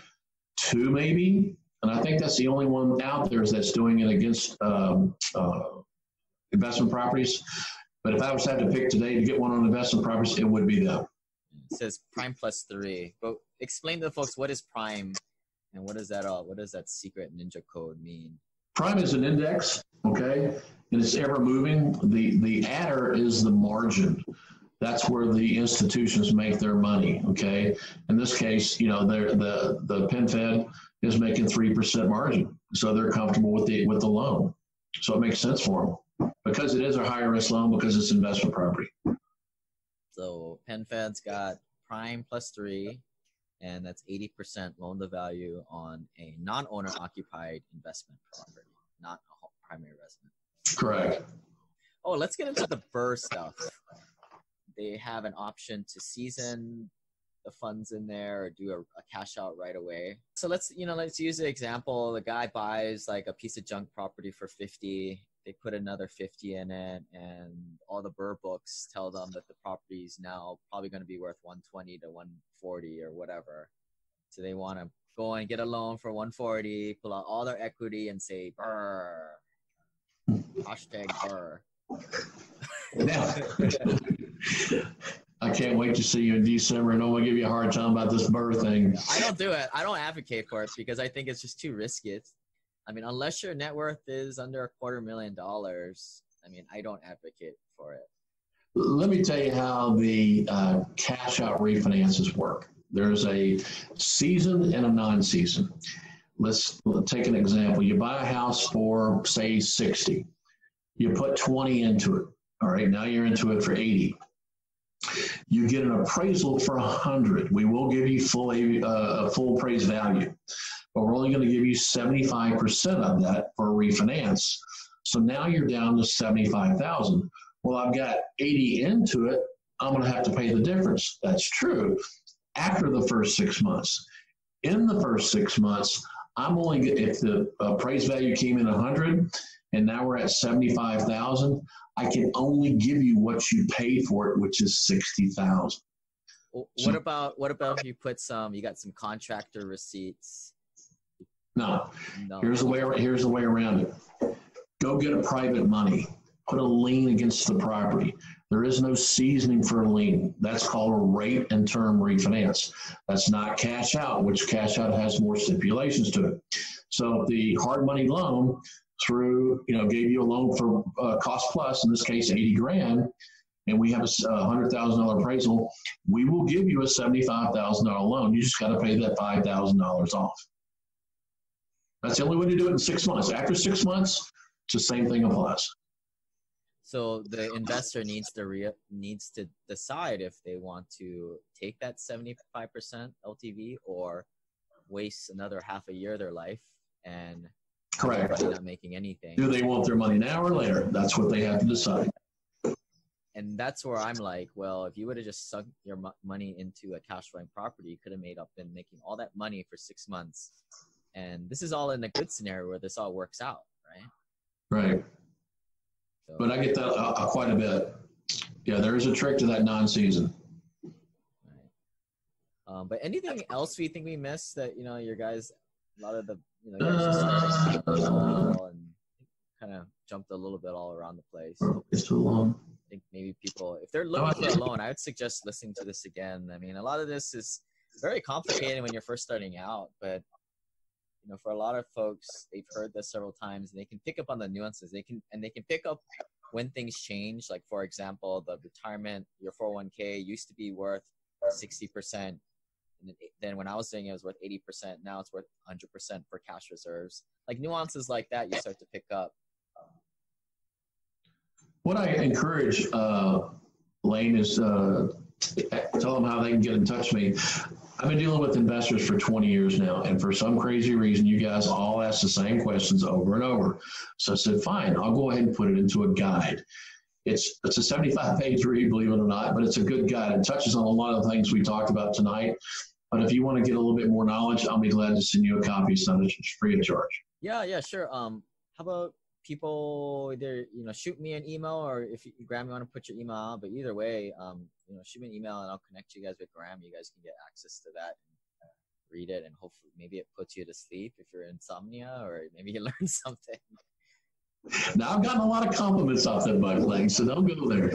2, maybe. And I think that's the only one out there that's doing it against investment properties. But if I was to have to pick today to get one on investment properties, it would be them. It says prime plus 3. But explain to the folks, what is prime and what is that secret ninja code mean? Prime is an index, okay, and it's ever moving. The adder is the margin. That's where the institutions make their money, okay? In this case, you know, the Penn Fed is making 3% margin, so they're comfortable with the loan. So it makes sense for them because it is a higher risk loan because it's investment property. So Penn Fed's got prime plus 3, and that's 80% loan to value on a non-owner occupied investment property, not a primary residence. Correct. Oh, let's get into the BRRRR stuff. They have an option to season the funds in there or do a cash out right away. So let's use the example. The guy buys like a piece of junk property for 50. They put another 50 in it, and all the BRRRR books tell them that the property is now probably going to be worth 120 to 140 or whatever. So they want to go and get a loan for 140, pull out all their equity and say BRRRR. Hashtag BRRRR. I can't wait to see you in December, and I'm going to give you a hard time about this BRRRR thing. I don't do it. I don't advocate for it because I think it's just too risky. I mean, unless your net worth is under $250,000, I mean, I don't advocate for it. Let me tell you how the cash out refinances work. There's a season and a non-season. Let's take an example. You buy a house for, say, 60. You put 20 into it. All right, now you're into it for 80. You get an appraisal for 100. We will give you full appraised value, but we're only going to give you 75% of that for a refinance. So now you're down to 75,000. Well, I've got 80 into it. I'm going to have to pay the difference. That's true. After the first 6 months, in the first 6 months, I'm only if the appraised value came in 100, and now we're at 75,000. I can only give you what you paid for it, which is 60,000. What about if you put you got some contractor receipts? No. Here's the way around it. Go get a private money. Put a lien against the property. There is no seasoning for a lien. That's called a rate and term refinance. That's not cash out, which cash out has more stipulations to it. So the hard money loan gave you a loan for cost plus, in this case, 80 grand, and we have a $100,000 appraisal, we will give you a $75,000 loan. You just got to pay that $5,000 off. That's the only way to do it in 6 months. After 6 months, it's the same thing applies. So the investor needs to decide if they want to take that 75% LTV or waste another half a year of their life and correct not making anything. Do they want their money now or later? That's what they have to decide. And that's where I'm like, well, if you would have just sunk your money into a cash flowing property, you could have been making all that money for 6 months. And this is all in a good scenario where this all works out, right? Right. So, but I get that quite a bit. Yeah, there is a trick to that non-season. Right. But anything else we think we missed that, your guys, a lot of the, you guys just and kind of jumped a little bit all around the place. It's too long. I think maybe people, if they're looking for a loan, I would suggest listening to this again. I mean, a lot of this is very complicated when you're first starting out, but for a lot of folks, they've heard this several times and they can pick up on the nuances. They can pick up when things change. Like, for example, the retirement, your 401k used to be worth 60%. And then when I was saying it was worth 80%, now it's worth 100% for cash reserves. Like nuances like that, you start to pick up. What I encourage, Lane, is tell them how they can get in touch with me. I've been dealing with investors for 20 years now, and for some crazy reason, you guys all ask the same questions over and over. So I said, fine, I'll go ahead and put it into a guide. It's a 75-page read, believe it or not, but it's a good guide. It touches on a lot of things we talked about tonight. But if you want to get a little bit more knowledge, I'll be glad to send you a copy. It's free of charge. Yeah, sure. How about people either shoot me an email, or if Graham, you want to put your email out, but either way, shoot me an email and I'll connect you guys with Graham. You guys can get access to that and read it, and hopefully maybe it puts you to sleep if you're insomnia, or maybe you learn something. Now, I've gotten a lot of compliments off that book, Lang, so don't go there.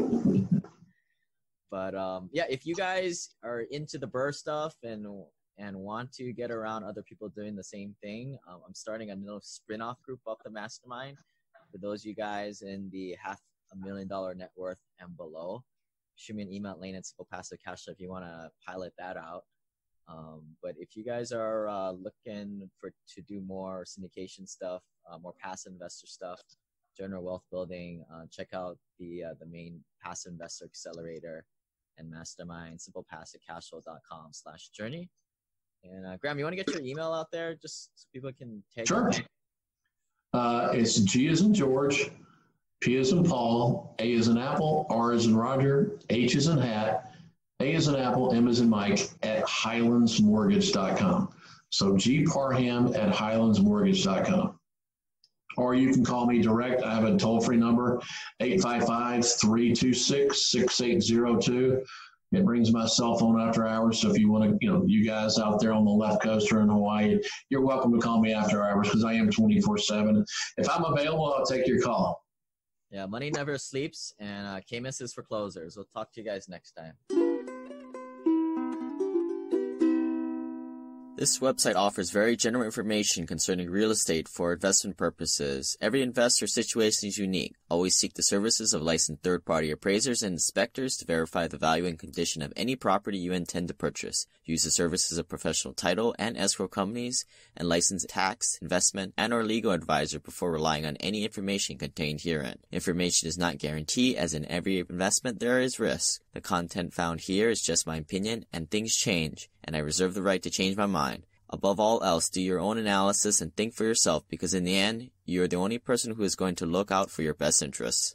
But yeah, if you guys are into the Burr stuff and want to get around other people doing the same thing, I'm starting a little spin-off group of the mastermind for those of you guys in the $500,000 net worth and below. Shoot me an email at lane@simplepassivecashflow if you want to pilot that out. But if you guys are looking to do more syndication stuff, more passive investor stuff, general wealth building, check out the main passive investor accelerator and mastermind, simplepassivecashflow.com/journey. And Graham, you want to get your email out there just so people can take Sure. It's G as in George, P as in Paul, A as in Apple, R as in Roger, H as in hat, A as in Apple, M as in Mike at highlandsmortgage.com. So G Parham at highlandsmortgage.com. Or you can call me direct. I have a toll-free number, 855-326-6802. It rings my cell phone after hours. So if you want to, you guys out there on the left coast or in Hawaii, you're welcome to call me after hours because I am 24/7. If I'm available, I'll take your call. Yeah, money never sleeps, and KMIS is for closers. We'll talk to you guys next time. This website offers very general information concerning real estate for investment purposes. Every investor situation is unique. Always seek the services of licensed third-party appraisers and inspectors to verify the value and condition of any property you intend to purchase. Use the services of professional title and escrow companies and licensed tax, investment, and or legal advisor before relying on any information contained herein. Information is not guaranteed, as in every investment there is risk. The content found here is just my opinion, and things change, and I reserve the right to change my mind. Above all else, do your own analysis and think for yourself, because in the end, you are the only person who is going to look out for your best interests.